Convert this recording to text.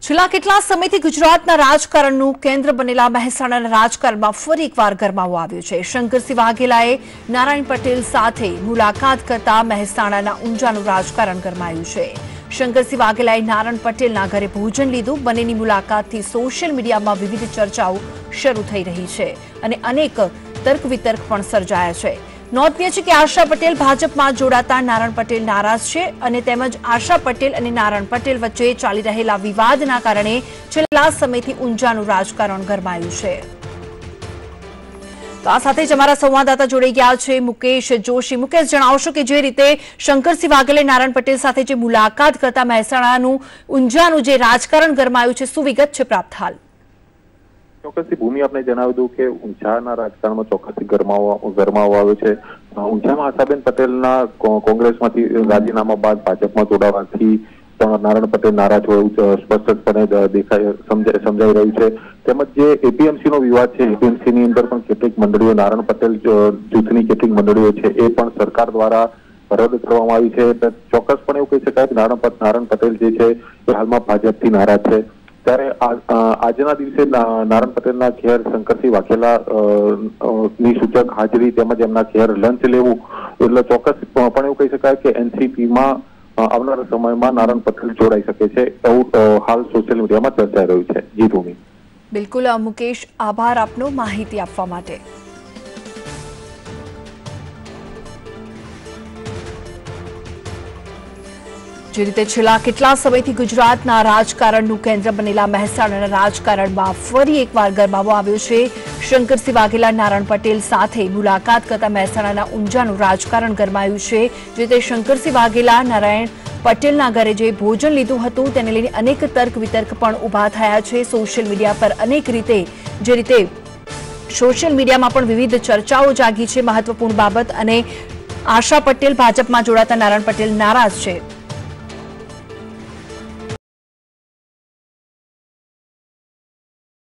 છેલ્લા કેટલા સમયથી ગુજરાતના રાજકારણનું કેન્દ્ર બનેલા મહેસાણાના રાજકારણમાં ફરી એકવાર ગરમાવો આવ્યો છે। શંકરસિંહ વાઘેલાએ નારાયણ પટેલ સાથે મુલાકાત કરતા મહેસાણાના ઊંઝાનું રાજકારણ ગરમાયું છે। શંકરસિંહ વાઘેલાએ નારાયણ પટેલના ઘરે ભોજન લીધું। બંનેની મુલાકાતથી સોશિયલ મીડિયામાં વિવિધ ચર્ચાઓ શરૂ થઈ રહી છે અને અનેક તર્ક વિતર્ક પણ સર્જાયા છે। નોંધનીય છે કે આશા પટેલ ભાજપમાં જોડાતા નારાયણ પટેલ નારાજ છે અને તેમજ આશા પટેલ અને નારાયણ પટેલ વચ્ચે ચાલી રહેલા વિવાદના કારણે છેલ્લા સમયથી ઊંઝાનું રાજકારણ ગરમાયું છે। તો આ સાથે જ અમારા સંવાદદાતા જોડાઈ ગયા છે મુકેશ જોશી। મુકેશ, જણાવશો કે જે રીતે શંકરસિંહ વાઘેલાએ નારાયણ પટેલ સાથે જે મુલાકાત કરતા મહેસાણાનું ઊંઝાનું જે રાજકારણ ગરમાયું છે, શું વિગત છે પ્રાપ્ત હાલ? ચોક્કસથી ભૂમિ આપણે જણાવી દઉં કે ઊંઝાના રાજકારણમાં ચોક્કસથી ગરમાવો આવ્યો છે। ઊંઝામાં આશાબેન પટેલના કોંગ્રેસમાંથી રાજીનામા બાદ ભાજપમાં જોડાવાથી નારાયણ પટેલ નારાજ હોય સ્પષ્ટપણે સમજાઈ રહ્યું છે। તેમજ જે એપીએમસી નો વિવાદ છે, એપીએમસી ની અંદર પણ કેટલીક મંડળીઓ નારાયણ પટેલ જૂથની કેટલીક મંડળીઓ છે એ પણ સરકાર દ્વારા રદ કરવામાં આવી છે। ચોક્કસપણે એવું કહી શકાય કે નારાયણ પટેલ જે છે એ હાલમાં ભાજપથી નારાજ છે। ત્યારે આજના દિવસે નારાયણ પટેલના ઘેર શંકરસિંહ વાઘેલા ની સૂચક હાજરી તેમજ એમના ઘેર લંચ લેવું એટલે ચોક્કસ પણ એવું કહી શકાય કે એનસીપીમાં આવનારા સમયમાં નારાયણ પટેલ જોડાઈ શકે છે એવું હાલ સોશિયલ મીડિયામાં ચર્ચાઈ રહ્યું છે। જી ભૂમિ। બિલકુલ મુકેશ, આભાર આપનો માહિતી આપવા માટે। જે રીતે છેલ્લા કેટલા સમયથી ગુજરાતના રાજકારણનું કેન્દ્ર બનેલા મહેસાણાના રાજકારણમાં ફરી એકવાર ગરમાવો આવ્યો છે। શંકરસિંહ વાઘેલા નારાયણ પટેલ સાથે મુલાકાત કરતા મહેસાણાના ઊંઝાનું રાજકારણ ગરમાયું છે। જે રીતે શંકરસિંહ વાઘેલા નારાયણ પટેલના ઘરે જે ભોજન લીધું હતું તેને લઈને અનેક તર્ક વિતર્ક પણ ઊભા થયા છે। સોશિયલ મીડિયા પર અનેક રીતે જે રીતે સોશિયલ મીડિયામાં પણ વિવિધ ચર્ચાઓ જાગી છે। મહત્વપૂર્ણ બાબત અને આશા પટેલ ભાજપમાં જોડાતા નારાયણ પટેલ નારાજ છે।